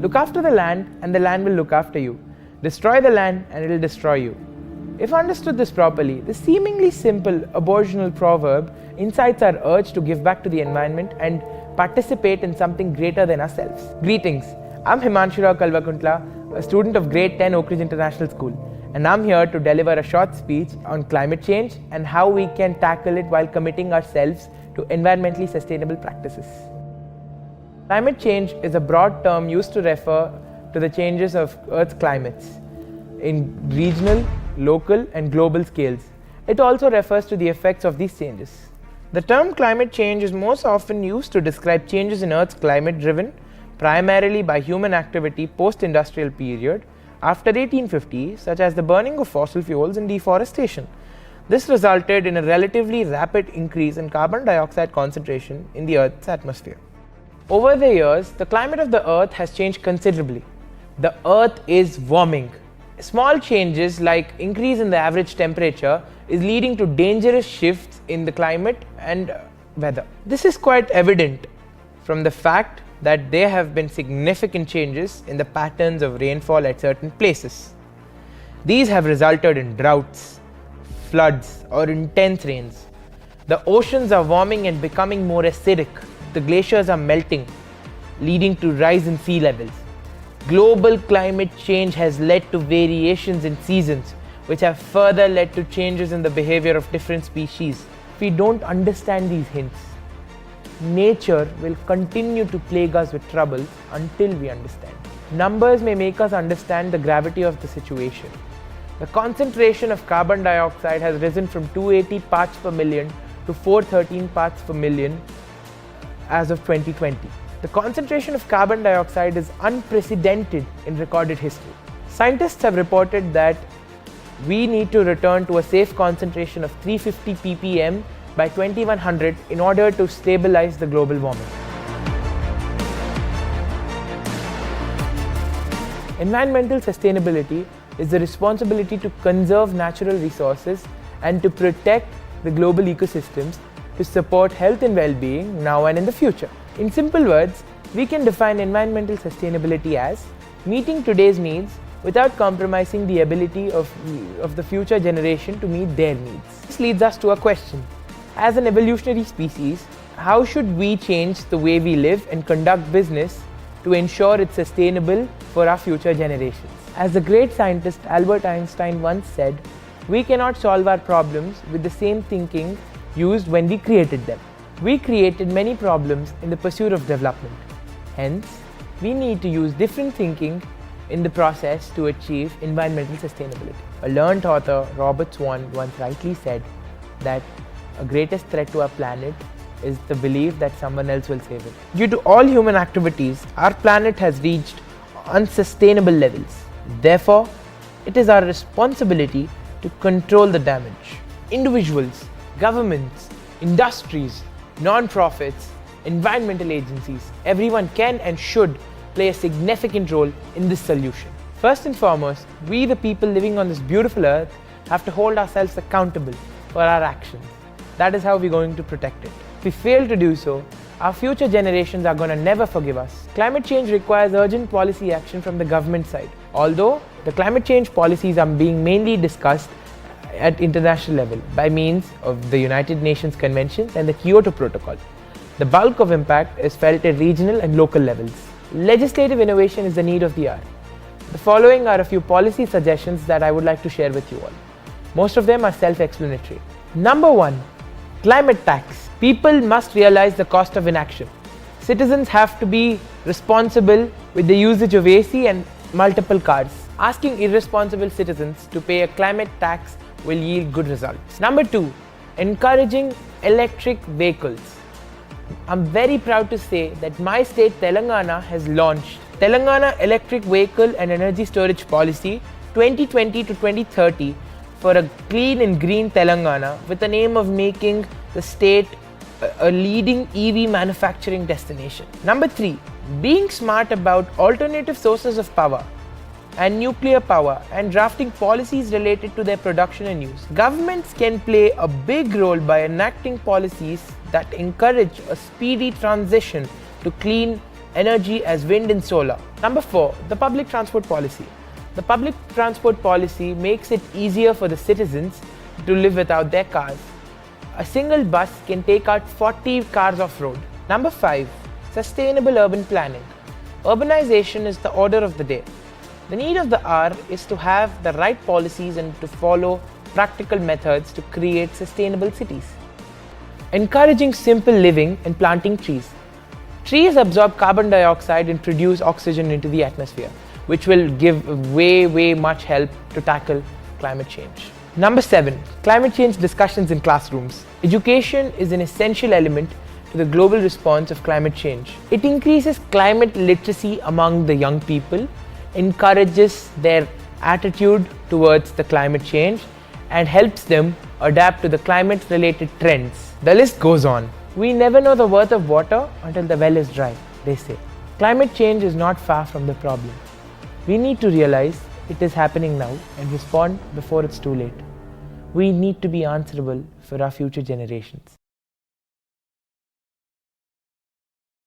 Look after the land and the land will look after you. Destroy the land and it will destroy you. If understood this properly, the seemingly simple aboriginal proverb incites our urge to give back to the environment and participate in something greater than ourselves. Greetings, I'm Himanshurao Kalvakuntla, a student of grade 10 Oak Ridge International School, and I'm here to deliver a short speech on climate change and how we can tackle it while committing ourselves to environmentally sustainable practices. Climate change is a broad term used to refer to the changes of Earth's climates in regional, local and global scales. It also refers to the effects of these changes. The term climate change is most often used to describe changes in Earth's climate driven primarily by human activity post-industrial period after 1850, such as the burning of fossil fuels and deforestation. This resulted in a relatively rapid increase in carbon dioxide concentration in the Earth's atmosphere. Over the years, the climate of the Earth has changed considerably. The Earth is warming. Small changes like increase in the average temperature is leading to dangerous shifts in the climate and weather. This is quite evident from the fact that there have been significant changes in the patterns of rainfall at certain places. These have resulted in droughts, floods or intense rains. The oceans are warming and becoming more acidic. The glaciers are melting, leading to rise in sea levels. Global climate change has led to variations in seasons, which have further led to changes in the behavior of different species. If we don't understand these hints, nature will continue to plague us with trouble until we understand. Numbers may make us understand the gravity of the situation. The concentration of carbon dioxide has risen from 280 parts per million to 413 parts per million as of 2020. The concentration of carbon dioxide is unprecedented in recorded history. Scientists have reported that we need to return to a safe concentration of 350 ppm by 2100 in order to stabilize the global warming. Environmental sustainability is the responsibility to conserve natural resources and to protect the global ecosystems to support health and well-being now and in the future. In simple words, we can define environmental sustainability as meeting today's needs without compromising the ability of the future generation to meet their needs. This leads us to a question. As an evolutionary species, how should we change the way we live and conduct business to ensure it's sustainable for our future generations? As the great scientist Albert Einstein once said, we cannot solve our problems with the same thinking used when we created them. We created many problems in the pursuit of development. Hence, we need to use different thinking in the process to achieve environmental sustainability. A learned author, Robert Swan, once rightly said that a greatest threat to our planet is the belief that someone else will save it. Due to all human activities, our planet has reached unsustainable levels. Therefore, it is our responsibility to control the damage. Individuals, governments, industries, non-profits, environmental agencies, everyone can and should play a significant role in this solution. First and foremost, we the people living on this beautiful earth have to hold ourselves accountable for our actions. That is how we're going to protect it. If we fail to do so, our future generations are going to never forgive us. Climate change requires urgent policy action from the government side. Although the climate change policies are being mainly discussed at international level by means of the United Nations Conventions and the Kyoto Protocol. The bulk of impact is felt at regional and local levels. Legislative innovation is the need of the hour. The following are a few policy suggestions that I would like to share with you all. Most of them are self-explanatory. Number 1, climate tax. People must realize the cost of inaction. Citizens have to be responsible with the usage of AC and multiple cars. Asking irresponsible citizens to pay a climate tax will yield good results. Number 2, encouraging electric vehicles. I'm very proud to say that my state Telangana has launched Telangana Electric Vehicle and Energy Storage Policy 2020 to 2030 for a clean and green Telangana with the aim of making the state a leading EV manufacturing destination. Number 3, being smart about alternative sources of power and nuclear power and drafting policies related to their production and use. Governments can play a big role by enacting policies that encourage a speedy transition to clean energy as wind and solar. Number 4, the public transport policy. The public transport policy makes it easier for the citizens to live without their cars. A single bus can take out 40 cars off road. Number 5, sustainable urban planning. Urbanization is the order of the day. The need of the hour is to have the right policies and to follow practical methods to create sustainable cities. Encouraging simple living and planting trees. Trees absorb carbon dioxide and produce oxygen into the atmosphere, which will give way much help to tackle climate change. Number 7, climate change discussions in classrooms. Education is an essential element to the global response of climate change. It increases climate literacy among the young people, encourages their attitude towards the climate change, and helps them adapt to the climate-related trends. The list goes on. We never know the worth of water until the well is dry, they say. Climate change is not far from the problem. We need to realize it is happening now and respond before it's too late. We need to be answerable for our future generations.